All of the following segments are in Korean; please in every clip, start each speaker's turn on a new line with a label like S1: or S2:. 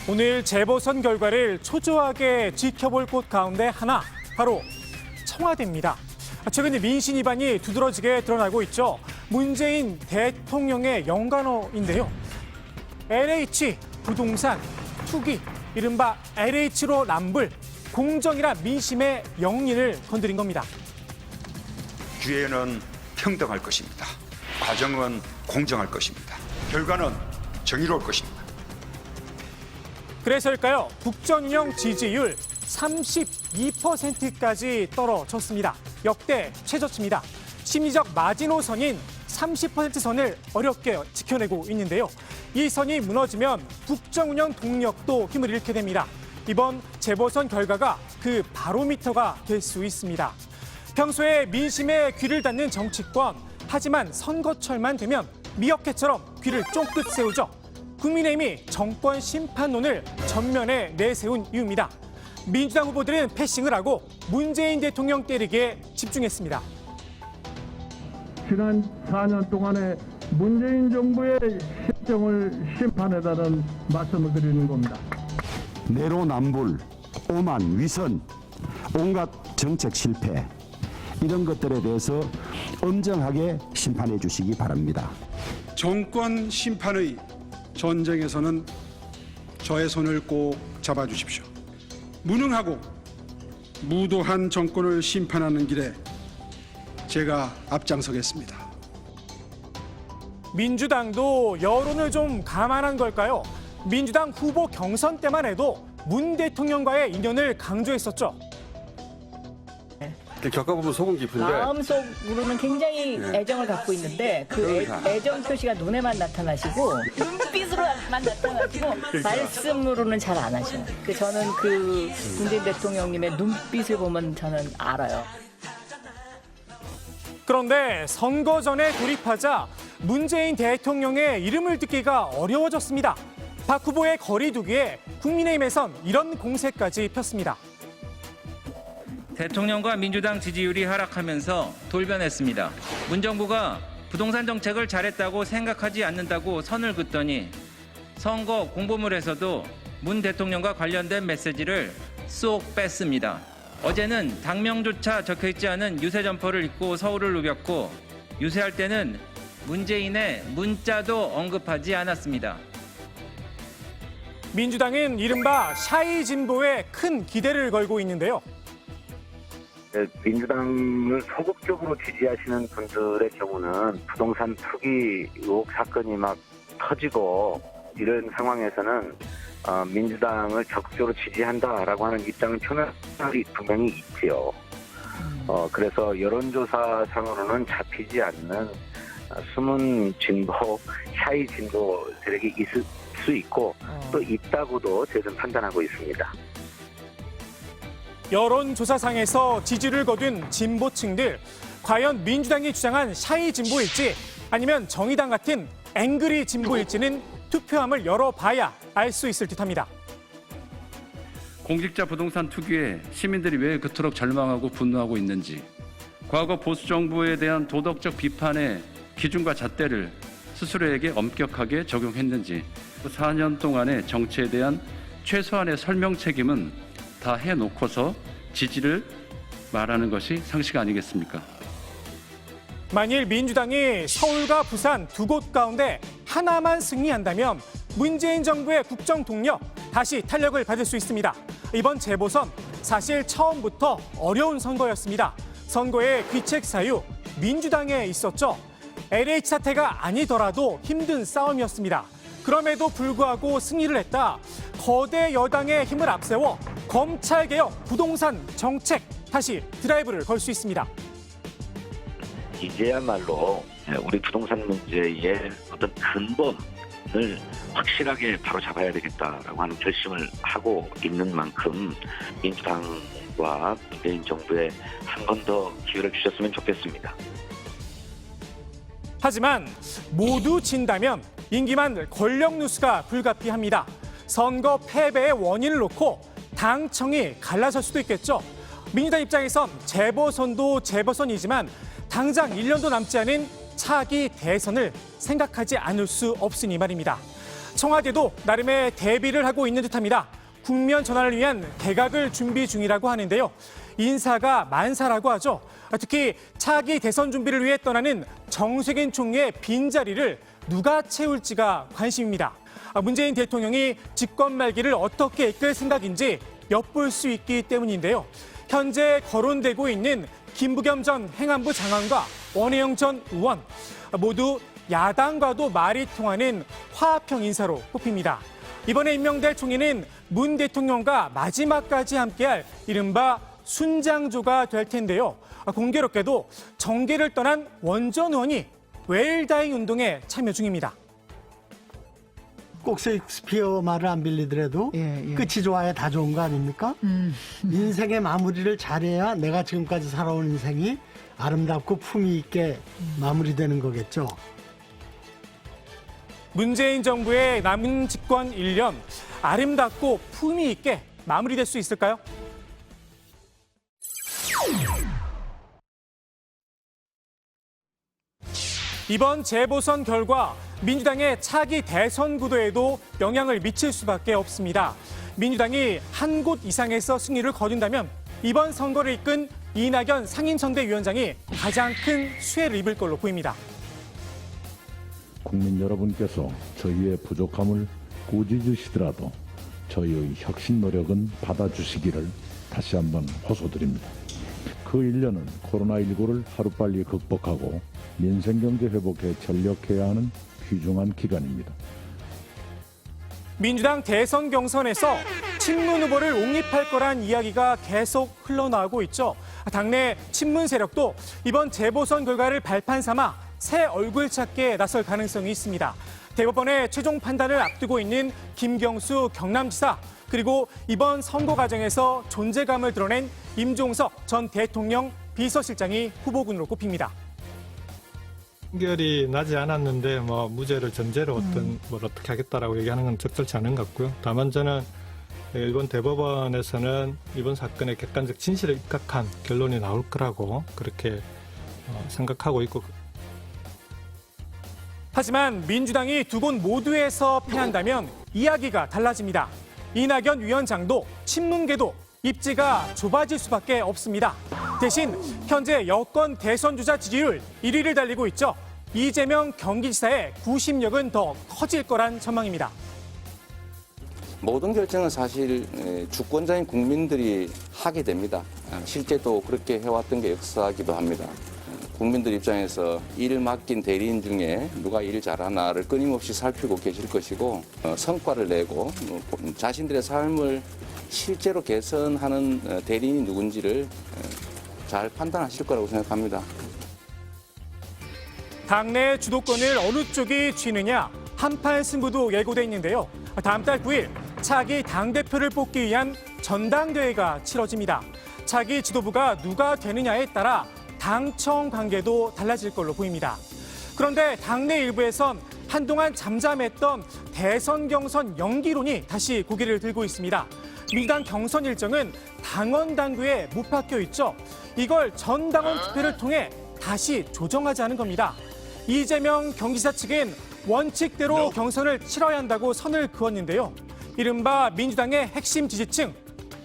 S1: 오늘 재보선 결과를 초조하게 지켜볼 곳 가운데 하나, 바로 청와대입니다. 최근 민심 위반이 두드러지게 드러나고 있죠. 문재인 대통령의 연관어인데요. LH, 부동산, 투기, 이른바 LH로 남불, 공정이라 민심의 영린을 건드린 겁니다.
S2: 기회는 평등할 것입니다. 과정은 공정할 것입니다. 결과는 정의로울 것입니다.
S1: 그래서일까요? 국정운영 지지율 32%까지 떨어졌습니다. 역대 최저치입니다. 심리적 마지노선인 30% 선을 어렵게 지켜내고 있는데요. 이 선이 무너지면 국정운영 동력도 힘을 잃게 됩니다. 이번 재보선 결과가 그 바로미터가 될 수 있습니다. 평소에 민심에 귀를 닫는 정치권, 하지만 선거철만 되면 미어캣처럼 귀를 쫑긋 세우죠. 국민의힘이 정권 심판론을 전면에 내세운 이유입니다. 민주당 후보들은 패싱을 하고 문재인 대통령 때리기에 집중했습니다.
S3: 지난 4년 동안의 문재인 정부의 실정을 심판해달라는 말씀을 드리는 겁니다.
S4: 내로남불, 오만, 위선, 온갖 정책 실패, 이런 것들에 대해서 엄정하게 심판해 주시기 바랍니다.
S5: 정권 심판의 전쟁에서는 저의 손을 꼭 잡아주십시오. 무능하고 무도한 정권을 심판하는 길에 제가 앞장서겠습니다.
S1: 민주당도 여론을 좀 감안한 걸까요? 민주당 후보 경선 때만 해도 문 대통령과의 인연을 강조했었죠.
S6: 겪어보면 속은 깊은데
S7: 마음속으로는 굉장히 애정을 갖고 있는데 그 애정 표시가 눈에만 나타나시고 눈빛으로만 나타나시고 말씀으로는 잘 안 하셔요. 저는 그 문재인 대통령님의 눈빛을 보면 저는 알아요.
S1: 그런데 선거 전에 돌입하자 문재인 대통령의 이름을 듣기가 어려워졌습니다. 박 후보의 거리두기에 국민의힘에선 이런 공세까지 폈습니다.
S8: 대통령과 민주당 지지율이 하락하면서 돌변했습니다. 문 정부가 부동산 정책을 잘했다고 생각하지 않는다고 선을 긋더니 선거 공보물에서도 문 대통령과 관련된 메시지를 쏙 뺐습니다. 어제는 당명조차 적혀있지 않은 유세 점퍼를 입고 서울을 누볐고 유세할 때는 문재인의 문자도 언급하지 않았습니다.
S1: 민주당은 이른바 샤이 진보에 큰 기대를 걸고 있는데요.
S9: 민주당을 소극적으로 지지하시는 분들의 경우는 부동산 투기 의혹 사건이 막 터지고 이런 상황에서는 민주당을 적극적으로 지지한다라고 하는 입장을 표명이 분명히 있지요. 그래서 여론조사상으로는 잡히지 않는 숨은 진보, 샤이 진보 세력이 있을 수 있고 또 있다고도 저희는 판단하고 있습니다.
S1: 여론조사상에서 지지를 거둔 진보층들, 과연 민주당이 주장한 샤이 진보일지 아니면 정의당 같은 앵그리 진보일지는 투표함을 열어봐야 알 수 있을 듯합니다.
S10: 공직자 부동산 투기에 시민들이 왜 그토록 절망하고 분노하고 있는지, 과거 보수 정부에 대한 도덕적 비판의 기준과 잣대를 스스로에게 엄격하게 적용했는지, 4년 동안의 정치에 대한 최소한의 설명 책임은 다 해놓고서 지지를 말하는 것이 상식 아니겠습니까?
S1: 만일 민주당이 서울과 부산 두 곳 가운데 하나만 승리한다면 문재인 정부의 국정 동력 다시 탄력을 받을 수 있습니다. 이번 재보선 사실 처음부터 어려운 선거였습니다. 선거의 귀책 사유 민주당에 있었죠. LH 사태가 아니더라도 힘든 싸움이었습니다. 그럼에도 불구하고 승리를 했다. 거대 여당의 힘을 앞세워 검찰개혁, 부동산 정책 다시 드라이브를 걸 수 있습니다.
S9: 이제야말로 우리 부동산 문제의 어떤 근본을 확실하게 바로잡아야 되겠다라고 하는 결심을 하고 있는 만큼 민주당과 문재인 정부에 한 번 더 기회를 주셨으면 좋겠습니다.
S1: 하지만 모두 진다면 임기만 권력 누수가 불가피합니다. 선거 패배의 원인을 놓고 당청이 갈라설 수도 있겠죠. 민주당 입장에선 재보선도 재보선이지만 당장 1년도 남지 않은 차기 대선을 생각하지 않을 수 없으니 말입니다. 청와대도 나름의 대비를 하고 있는 듯합니다. 국면 전환을 위한 개각을 준비 중이라고 하는데요. 인사가 만사라고 하죠. 특히 차기 대선 준비를 위해 떠나는 정세균 총리의 빈자리를 누가 채울지가 관심입니다. 문재인 대통령이 집권 말기를 어떻게 이끌 생각인지 엿볼 수 있기 때문인데요. 현재 거론되고 있는 김부겸 전 행안부 장관과 원혜영 전 의원 모두 야당과도 말이 통하는 화합형 인사로 꼽힙니다. 이번에 임명될 총리는 문 대통령과 마지막까지 함께할 이른바 순장조가 될 텐데요. 공교롭게도 정계를 떠난 원전 의원이 웰다잉 운동에 참여 중입니다.
S6: 꼭 셰익스피어 말을 안 빌리더라도 끝이 좋아야 다 좋은 거 아닙니까? 인생의 마무리를 잘해야 내가 지금까지 살아온 인생이 아름답고 품위 있게 마무리되는 거겠죠.
S1: 문재인 정부의 남은 집권 1년 아름답고 품위 있게 마무리될 수 있을까요? 이번 재보선 결과 민주당의 차기 대선 구도에도 영향을 미칠 수밖에 없습니다. 민주당이 한 곳 이상에서 승리를 거둔다면 이번 선거를 이끈 이낙연 상임선대위원장이 가장 큰 수혜를 입을 걸로 보입니다.
S11: 국민 여러분께서 저희의 부족함을 꾸짖으시더라도 저희의 혁신 노력은 받아주시기를 다시 한번 호소드립니다. 그 1년은 코로나19를 하루빨리 극복하고 민생경제 회복에 전력해야 하는 귀중한 기간입니다.
S1: 민주당 대선 경선에서 친문 후보를 옹립할 거란 이야기가 계속 흘러나오고 있죠. 당내 친문 세력도 이번 재보선 결과를 발판 삼아 새 얼굴 찾기에 나설 가능성이 있습니다. 대법원의 최종 판단을 앞두고 있는 김경수 경남지사, 그리고 이번 선거 과정에서 존재감을 드러낸 임종석 전 대통령 비서실장이 후보군으로 꼽힙니다.
S12: 판결이 나지 않았는데 무죄를 전제로 뭘 어떻게 하겠다라고 얘기하는 건 적절치 않은 것 같고요. 다만 저는 이번 대법원에서는 이번 사건의 객관적 진실을 입각한 결론이 나올 거라고 그렇게 생각하고 있고.
S1: 하지만 민주당이 두 곳 모두에서 패한다면 이야기가 달라집니다. 이낙연 위원장도 친문계도 입지가 좁아질 수밖에 없습니다. 대신 현재 여권 대선 주자 지지율 1위를 달리고 있죠. 이재명 경기지사의 구심력은 더 커질 거란 전망입니다.
S13: 모든 결정은 사실 주권자인 국민들이 하게 됩니다. 실제도 그렇게 해왔던 게 역사이기도 합니다. 국민들 입장에서 일 맡긴 대리인 중에 누가 일 잘하나를 끊임없이 살피고 계실 것이고 성과를 내고 자신들의 삶을 실제로 개선하는 대리인이 누군지를 잘 판단하실 거라고 생각합니다.
S1: 당내 주도권을 어느 쪽이 쥐느냐 한판 승부도 예고돼 있는데요. 다음 달 9일 차기 당대표를 뽑기 위한 전당대회가 치러집니다. 차기 지도부가 누가 되느냐에 따라 당청 관계도 달라질 걸로 보입니다. 그런데 당내 일부에선 한동안 잠잠했던 대선 경선 연기론이 다시 고개를 들고 있습니다. 민주당 경선 일정은 당원 당규에 못 박혀 있죠. 이걸 전 당원 투표를 통해 다시 조정하자는 겁니다. 이재명 경기지사 측은 원칙대로 경선을 치러야 한다고 선을 그었는데요. 이른바 민주당의 핵심 지지층,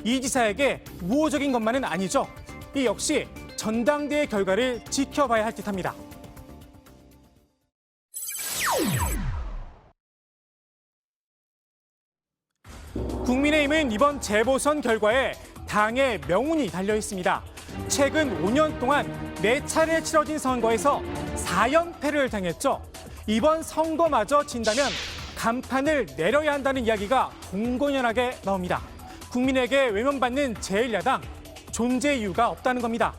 S1: 이 지사에게 우호적인 것만은 아니죠. 이 역시 전당대회 결과를 지켜봐야 할 듯합니다. 국민의힘은 이번 재보선 결과에 당의 명운이 달려 있습니다. 최근 5년 동안 4차례 치러진 선거에서 4연패를 당했죠. 이번 선거마저 진다면 간판을 내려야 한다는 이야기가 공공연하게 나옵니다. 국민에게 외면받는 제1야당, 존재 이유가 없다는 겁니다.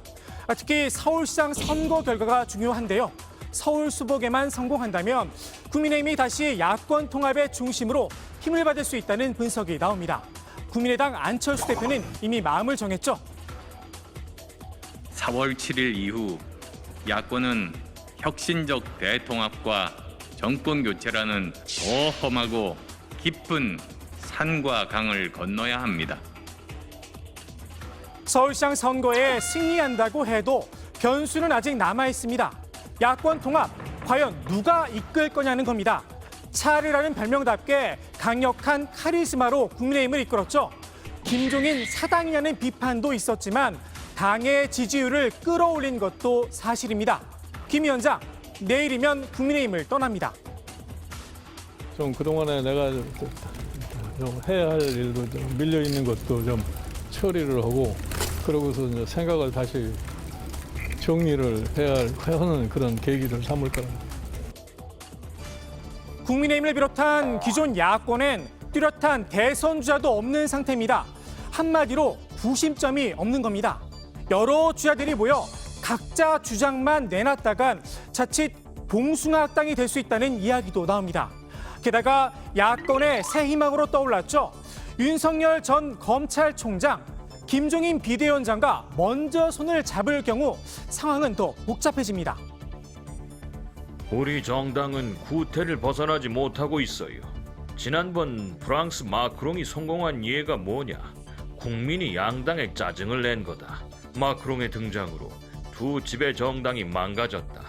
S1: 특히 서울시장 선거 결과가 중요한데요. 서울 수복에만 성공한다면 국민의힘이 다시 야권 통합의 중심으로 힘을 받을 수 있다는 분석이 나옵니다. 국민의당 안철수 대표는 이미 마음을 정했죠.
S8: 4월 7일 이후 야권은 혁신적 대통합과 정권 교체라는 더 험하고 깊은 산과 강을 건너야 합니다.
S1: 서울시장 선거에 승리한다고 해도 변수는 아직 남아 있습니다. 야권 통합, 과연 누가 이끌 거냐는 겁니다. 찰이라는 별명답게 강력한 카리스마로 국민의힘을 이끌었죠. 김종인 사당이냐는 비판도 있었지만 당의 지지율을 끌어올린 것도 사실입니다. 김 위원장, 내일이면 국민의힘을 떠납니다.
S12: 좀 그동안에 내가 좀 해야 할 일도 좀 밀려 있는 것도 좀 처리를 하고 그러고서 이제 생각을 다시 정리를 해야 하는 그런 계기를 삼을 거라.
S1: 국민의힘을 비롯한 기존 야권엔 뚜렷한 대선 주자도 없는 상태입니다. 한마디로 구심점이 없는 겁니다. 여러 주자들이 모여 각자 주장만 내놨다간 자칫 봉숭아학당이 될 수 있다는 이야기도 나옵니다. 게다가 야권의 새 희망으로 떠올랐죠. 윤석열 전 검찰총장, 김종인 비대위원장과 먼저 손을 잡을 경우 상황은 더 복잡해집니다.
S14: 우리 정당은 구태를 벗어나지 못하고 있어요. 지난번 프랑스 마크롱이 성공한 예가 뭐냐? 국민이 양당에 짜증을 낸 거다. 마크롱의 등장으로 두 지배 정당이 망가졌다.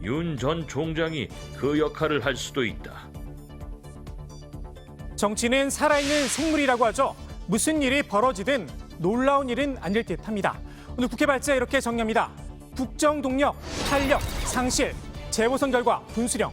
S14: 윤 전 총장이 그 역할을 할 수도 있다.
S1: 정치는 살아있는 생물이라고 하죠. 무슨 일이 벌어지든 놀라운 일은 아닐 듯합니다. 오늘 국회 발제 이렇게 정리합니다. 국정 동력, 탄력, 상실, 재보선 결과 분수령.